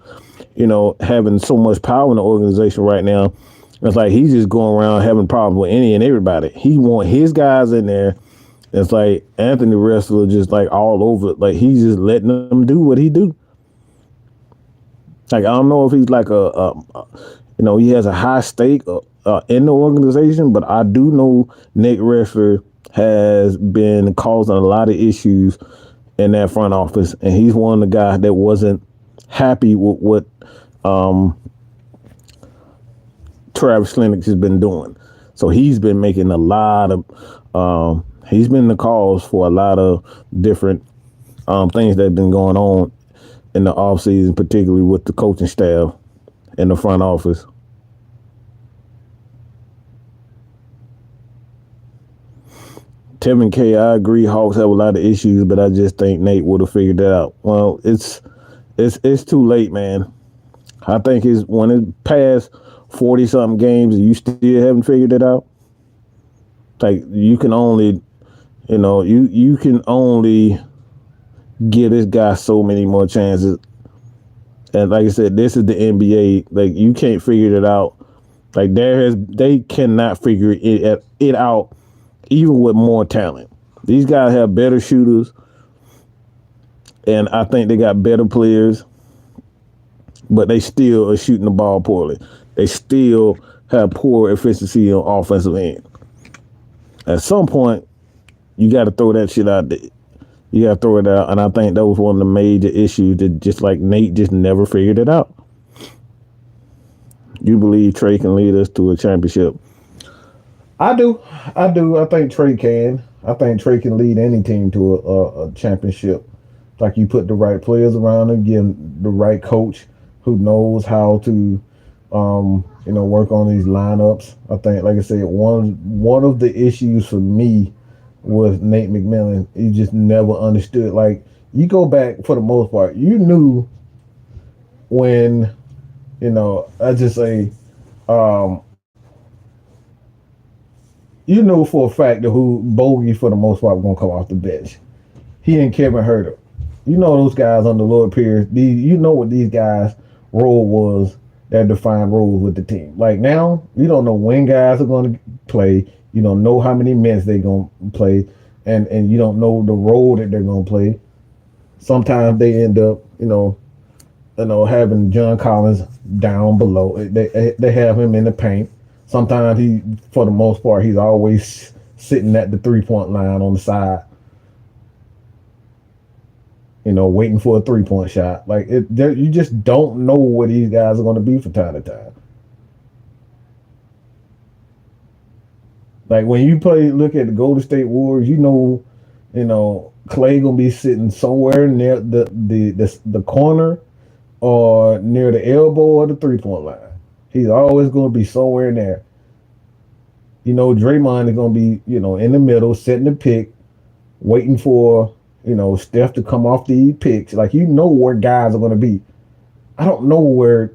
having so much power in the organization right now. It's like he's just going around having problems with any and everybody. He want his guys in there. It's like Anthony Wrestler just like all over it. Like he's just letting them do what he do. Like I don't know if he's like he has a high stake in the organization, but I do know Nick Wrestler has been causing a lot of issues in that front office, and he's one of the guys that wasn't happy with what Travis Lennox has been doing. So he's been making a lot of he's been the cause for a lot of different things that have been going on in the offseason, particularly with the coaching staff in the front office. Tevin K, I agree. Hawks have a lot of issues, but I just think Nate would have figured that out. Well, it's too late, man. I think it's when it's past 40-something games and you still haven't figured it out. Like you can only, you can only give this guy so many more chances. And like I said, this is the NBA. Like you can't figure it out. Like they cannot figure it out. Even with more talent, these guys have better shooters, and I think they got better players, but they still are shooting the ball poorly. They still have poor efficiency on offensive end. At some point, you got to throw that shit out there. You got to throw it out, and I think that was one of the major issues that just like Nate just never figured it out. You believe Trey can lead us to a championship? I do. I think Trey can. I think Trey can lead any team to a championship. Like you put the right players around him, give him the right coach who knows how to, work on these lineups. I think, like I said, one of the issues for me was Nate McMillan. He just never understood. Like you go back for the most part, you knew when, I just say, you know for a fact that who Bogey for the most part was gonna come off the bench. He and Kevin Herter. You know those guys under Lloyd Pierce. You know what these guys' role was. That defined roles with the team. Like now, you don't know when guys are going to play. You don't know how many minutes they're going to play, and you don't know the role that they're going to play. Sometimes they end up, having John Collins down below. They have him in the paint. Sometimes for the most part, he's always sitting at the 3-point line on the side, waiting for a 3-point shot. Like you just don't know what these guys are going to be from time to time. Like when you look at the Golden State Warriors, Clay gonna be sitting somewhere near the corner or near the elbow or the 3-point line. He's always going to be somewhere in there. Draymond is going to be, in the middle, setting the pick, waiting for, Steph to come off the picks. Like, where guys are going to be. I don't know where,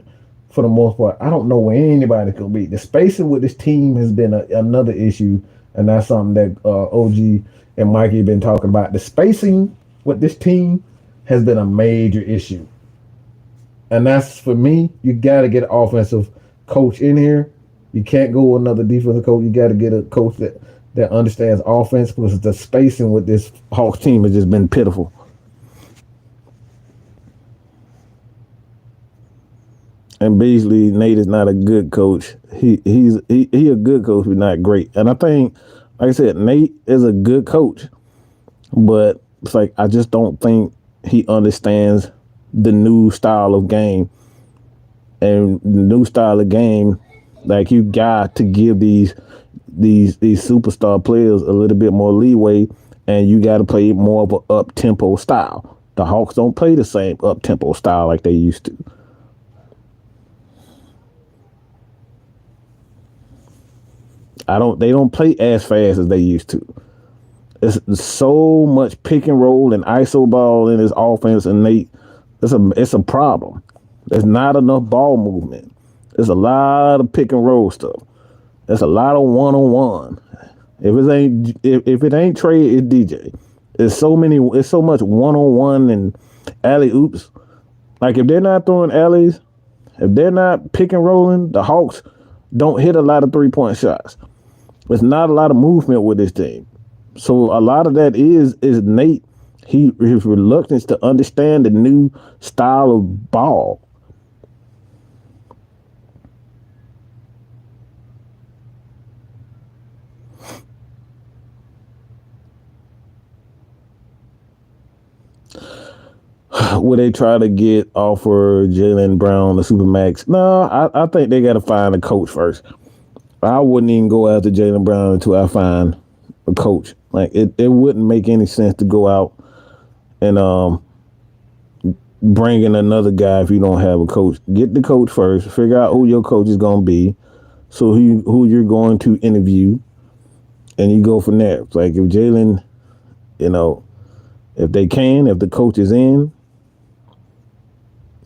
for the most part, I don't know where anybody's going to be. The spacing with this team has been another issue, and that's something that OG and Mikey have been talking about. The spacing with this team has been a major issue. And that's, for me, you got to get an offensive coach in here. You can't go with another defensive coach. You got to get a coach that understands offense, because the spacing with this Hawks team has just been pitiful. And basically, Nate is not a good coach. He a good coach, but not great. And I think, like I said, Nate is a good coach, but it's like I just don't think he understands the new style of game. And the new style of game, like you got to give these superstar players a little bit more leeway, and you got to play more of an up tempo style. The Hawks don't play the same up tempo style like they used to. They don't play as fast as they used to. It's so much pick and roll and iso ball in his offense, and it's a problem. There's not enough ball movement. There's a lot of pick and roll stuff. There's a lot of one on one. If it ain't Trey, it's DJ. It's so much one on one and alley oops. Like if they're not throwing alleys, if they're not pick and rolling, the Hawks don't hit a lot of 3-point shots. There's not a lot of movement with this team. So a lot of that is Nate. His reluctance to understand the new style of ball. Would they try to offer Jaylen Brown the Supermax? No, I think they got to find a coach first. I wouldn't even go after Jaylen Brown until I find a coach. Like it wouldn't make any sense to go out and bring in another guy if you don't have a coach. Get the coach first. Figure out who your coach is going to be, so who you're going to interview, and you go from there. Like if Jaylen, if the coach is in,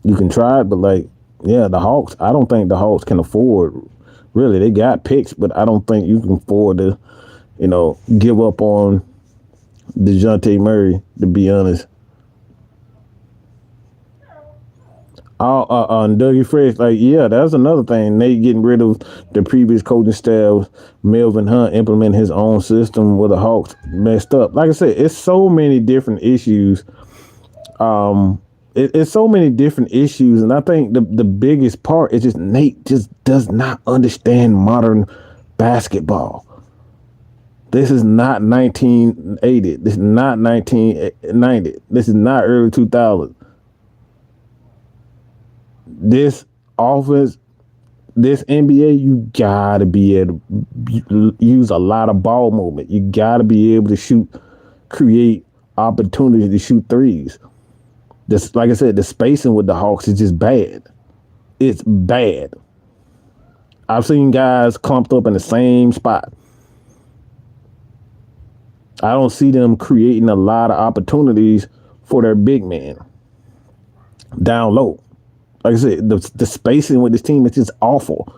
you can try it. But the Hawks, I don't think the Hawks can afford. Really, they got picks, but I don't think you can afford to, give up on DeJounte Murray, to be honest. On Dougie Fresh, that's another thing. Nate getting rid of the previous coaching staff. Melvin Hunt implementing his own system where the Hawks messed up. Like I said, it's so many different issues. It's so many different issues, and I think the biggest part is just Nate just does not understand modern basketball. This is not 1980. This is not 1990. This is not early 2000. This offense, this NBA, you gotta be able to use a lot of ball movement. You gotta be able to create opportunity to shoot threes. This, like I said, the spacing with the Hawks is just bad. It's bad. I've seen guys clumped up in the same spot. I don't see them creating a lot of opportunities for their big man down low. Like I said, the spacing with this team is just awful.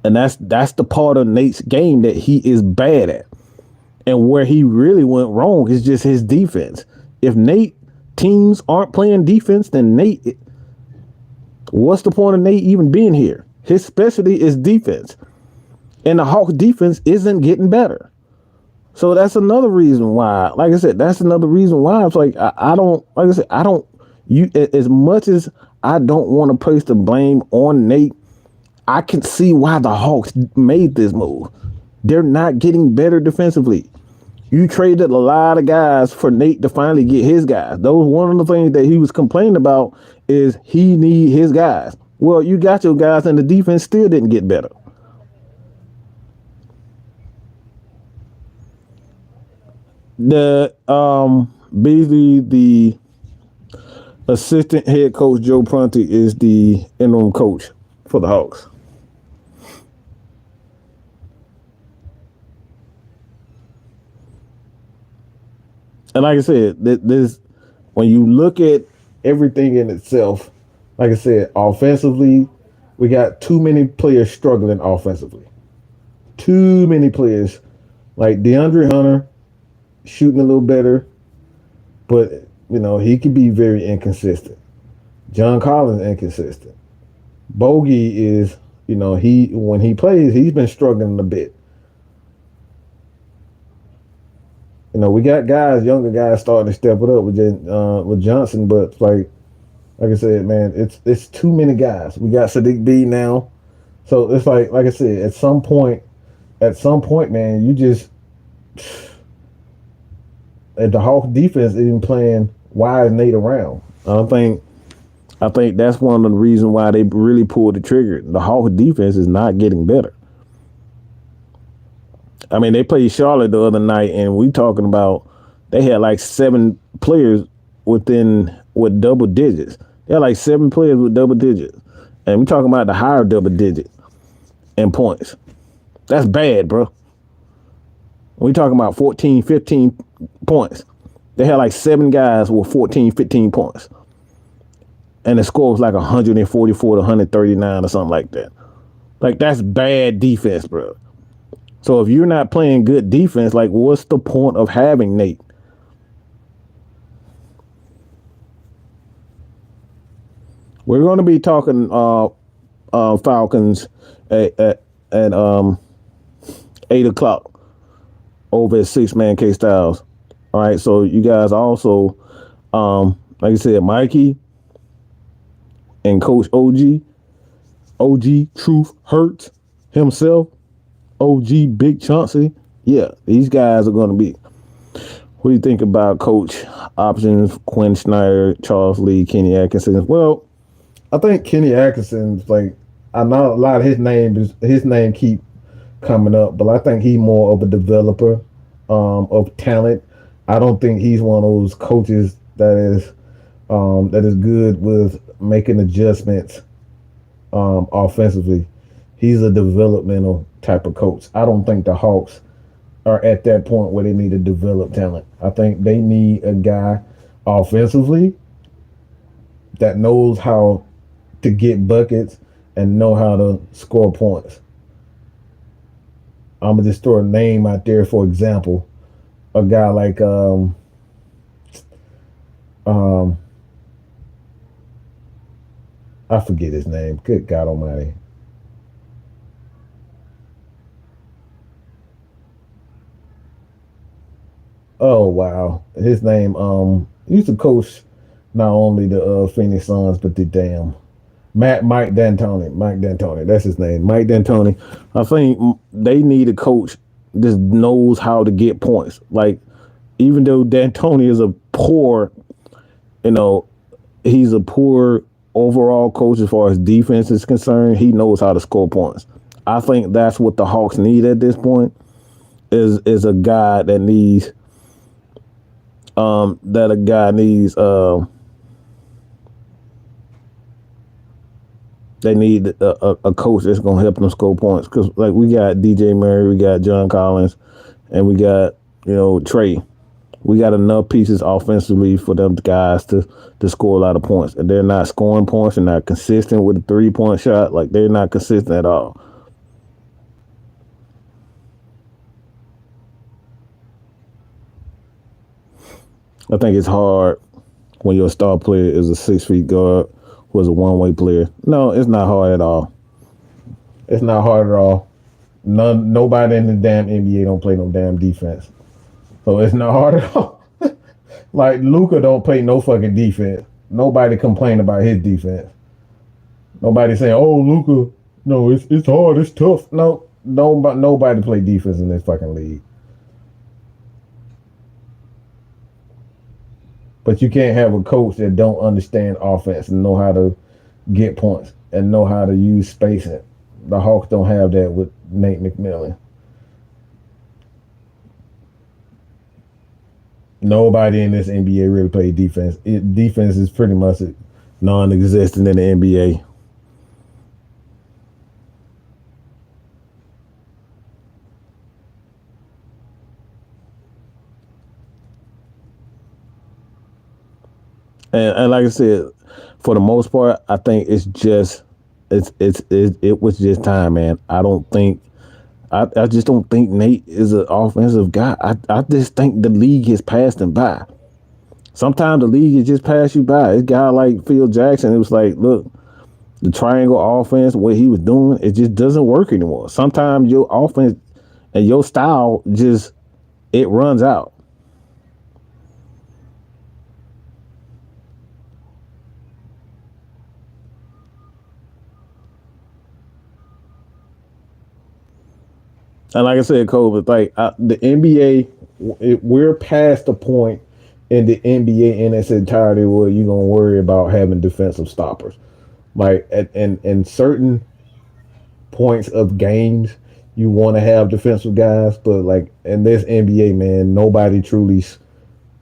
And that's the part of Nate's game that he is bad at. And where he really went wrong is just his defense. If Nate teams aren't playing defense, then Nate, what's the point of Nate even being here? His specialty is defense. And the Hawks defense isn't getting better. So that's another reason why, like I said, that's another reason why it's like, I don't, like I said, I don't, as much as I don't want to place the blame on Nate, I can see why the Hawks made this move. They're not getting better defensively. You traded a lot of guys for Nate to finally get his guys. Those one of the things that he was complaining about is he need his guys. Well, you got your guys and the defense still didn't get better. Basically the assistant head coach Joe Prunty is the interim coach for the Hawks. And like I said, this when you look at everything in itself, like I said, offensively, we got too many players struggling offensively. Too many players. Like DeAndre Hunter shooting a little better, but he could be very inconsistent. John Collins inconsistent. Bogey is, when he plays, he's been struggling a bit. We got younger guys starting to step it up with Johnson, but Like I said, man, it's too many guys. We got Sadiq B now, so it's like I said, at some point, man, you just if the Hawks defense isn't playing, why is Nate around? I think that's one of the reasons why they really pulled the trigger. The Hawks defense is not getting better. I mean, they played Charlotte the other night, and we talking about they had like 7 players with double digits. They had like 7 players with double digits, and we talking about the higher double digit in points. That's bad, bro. We talking about 14, 15 points. They had like 7 guys with 14, 15 points, and the score was like 144 to 139 or something like that. Like that's bad defense, bro. So if you're not playing good defense, like what's the point of having Nate? We're going to be talking Falcons at 8 o'clock over at 6-Man K Styles. All right, so you guys also, like I said, Mikey and Coach OG Truth Hurts himself. OG Big Chauncey, yeah, these guys are going to be. What do you think about coach options? Quinn Snyder, Charles Lee, Kenny Atkinson. Well, I think Kenny Atkinson's like I know a lot of his name keep coming up, but I think he's more of a developer of talent. I don't think he's one of those coaches that is good with making adjustments offensively. He's a developmental type of coach. I don't think the Hawks are at that point where they need to develop talent. I think they need a guy offensively that knows how to get buckets and know how to score points. I'm gonna just throw a name out there. For example, a guy like um I forget his name. Good God Almighty. Oh wow, his name. He used to coach not only the Phoenix Suns but the damn Mike D'Antoni. Mike D'Antoni. That's his name. Mike D'Antoni. I think they need a coach that knows how to get points. Like even though D'Antoni is a poor, you know, he's a poor overall coach as far as defense is concerned. He knows how to score points. I think that's what the Hawks need at this point. Is a guy that needs that a guy needs they need a coach that's gonna help them score points because like we got DJ Murray, we got John Collins, and we got Trey. We got enough pieces offensively for them guys to score a lot of points, and they're not scoring points and not consistent with the 3-point shot. Like they're not consistent at all. I think it's hard when your star player is a 6 feet guard who is a one-way player. No, it's not hard at all. It's not hard at all. Nobody in the damn NBA don't play no damn defense. So it's not hard at all. Like Luka don't play no fucking defense. Nobody complain about his defense. Nobody saying, "Oh, Luka, no, it's hard, it's tough." No, nobody play defense in this fucking league. But you can't have a coach that don't understand offense and know how to get points and know how to use spacing. The Hawks don't have that with Nate McMillan. Nobody in this NBA really play defense. Defense is pretty much non-existent in the NBA. And like I said, for the most part, I think it was just time, man. I just don't think Nate is an offensive guy. I just think the league has passed him by. Sometimes the league has just passed you by. This guy like Phil Jackson, it was like, look, the triangle offense, what he was doing, it just doesn't work anymore. Sometimes your offense and your style just it runs out. And like I said, Cole, it's like the NBA, we're past the point in the NBA in its entirety where you're gonna worry about having defensive stoppers. Like in certain points of games, you want to have defensive guys, but like in this NBA, man, nobody truly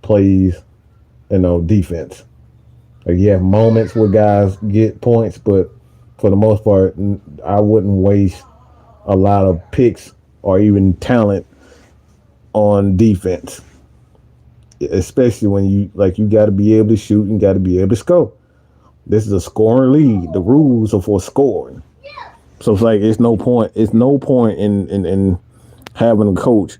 plays, defense. Like you have moments where guys get points, but for the most part, I wouldn't waste a lot of picks or even talent on defense, especially when you got to be able to shoot and got to be able to score. This is a scoring league. The rules are for scoring. So it's like it's no point. It's no point in having a coach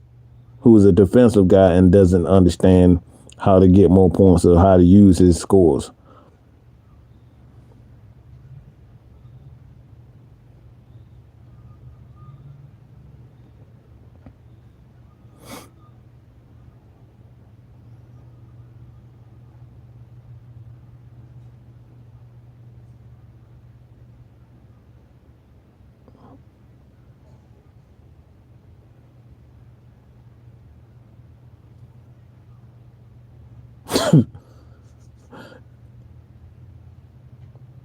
who's a defensive guy and doesn't understand how to get more points or how to use his scores.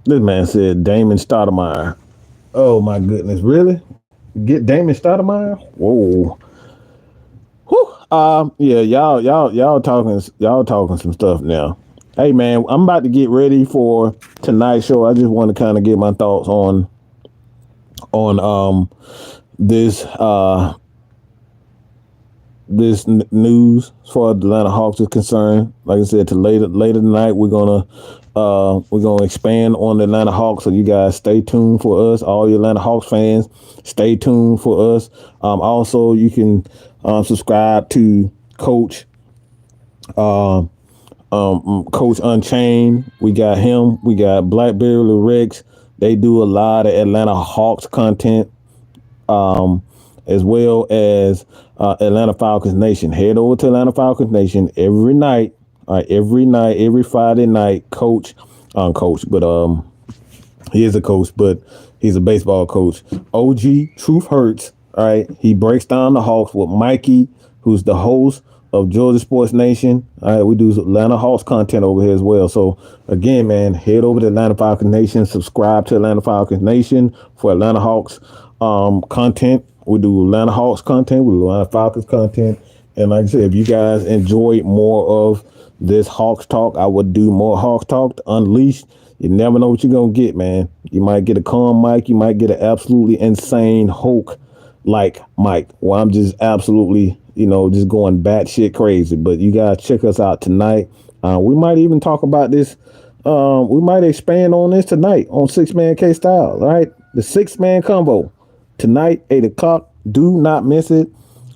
This man said Damon Stoudemire. Oh my goodness, really? Get Damon Stoudemire? Whoa. Whew. Yeah, y'all talking some stuff now. Hey man, I'm about to get ready for tonight's show. I just want to kind of get my thoughts on this news as far as the Atlanta Hawks is concerned. Like I said, to later tonight we're gonna expand on the Atlanta Hawks. So you guys stay tuned for us. All you Atlanta Hawks fans, stay tuned for us. Also, you can subscribe to Coach Coach Unchained. We got him. We got Blackberry Rex. They do a lot of Atlanta Hawks content, as well as Atlanta Falcons Nation. Head over to Atlanta Falcons Nation every night. All right, every Friday night. Coach, but he is a coach, but he's a baseball coach. OG Truth Hurts. All right, he breaks down the Hawks with Mikey, who's the host of Georgia Sports Nation. All right, we do Atlanta Hawks content over here as well. So again, man, head over to Atlanta Falcons Nation, subscribe to Atlanta Falcons Nation for Atlanta Hawks content. We do Atlanta Hawks content, we do Atlanta Falcons content. And like I said, if you guys enjoy more of this Hawks talk, I would do more Hawks talk to unleash. You never know what you're gonna get, man. You might get a calm mic, you might get an absolutely insane Hulk like Mike, where I'm just absolutely, just going batshit crazy. But you guys check us out tonight. We might even talk about this. We might expand on this tonight on 6-Man K Style. All right, the 6-man combo tonight, 8 o'clock. Do not miss it.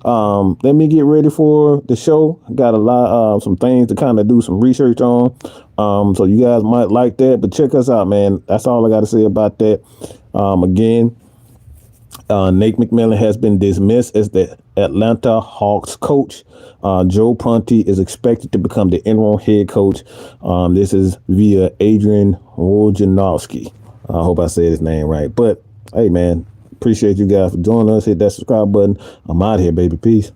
Let me get ready for the show. Got a lot, some things to kind of do some research on. So you guys might like that. But check us out, man. That's all I got to say about that. Again. Nate McMillan has been dismissed as the Atlanta Hawks coach. Joe Prunty is expected to become the interim head coach. This is via Adrian Wojnarowski. I hope I said his name right. But hey, man, appreciate you guys for joining us. Hit that subscribe button. I'm out here, baby. Peace.